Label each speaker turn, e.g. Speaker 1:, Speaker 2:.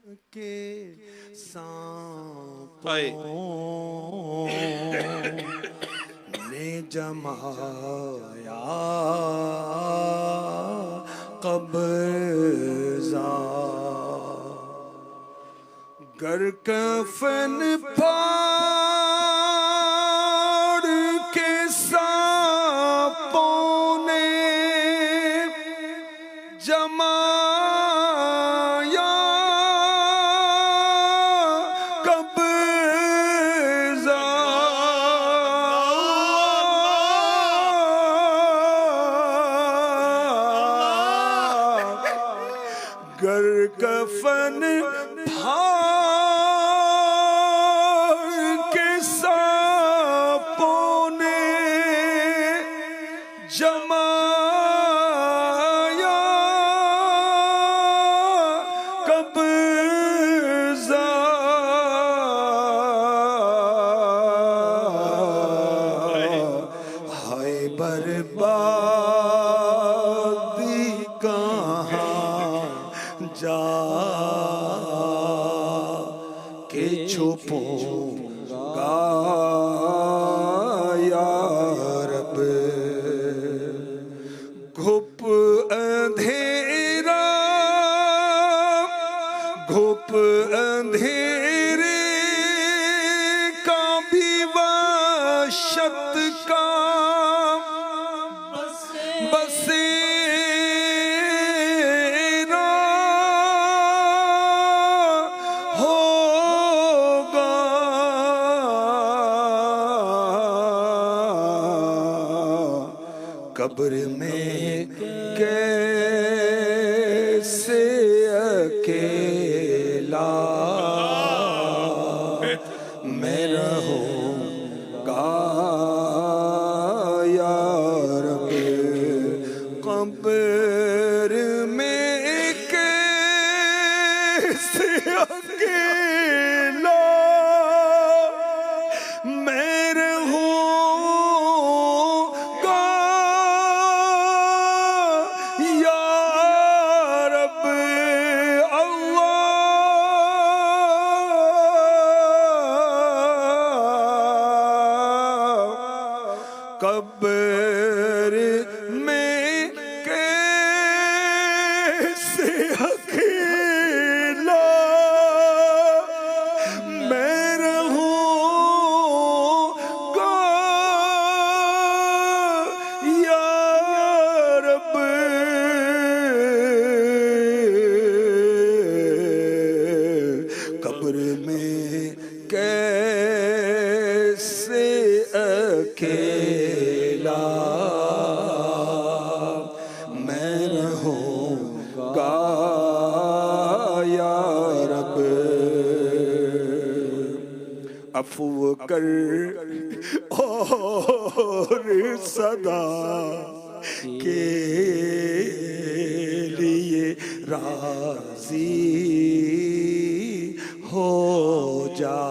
Speaker 1: کے سانپوں نے جمایا قبضہ، گر کفن پھاڑ کے سانپوں نے جمایا قبضہ، گر کفن پھاڑ کے سانپوں نے جمایا قبضہ، ہائے بربادی کہاں جا کے چھپوں گا یا رب، گھپ اندھیرا گھپ اندھیرے کا بھی وحشت کا بسیرا ہوگا، قبر میں کیسے اکیلا میں رہوں گا یا رب، قبر میں کیسے اکیلا میں رہوں گا یا رب، اللہ قبر میں کیسے اکیلا میں رہوں گا یا رب، قبر میں کیسے اکیلا میں رہوں گا یا رب، عفو کر اور صدا کے لیے راضی ہو جا۔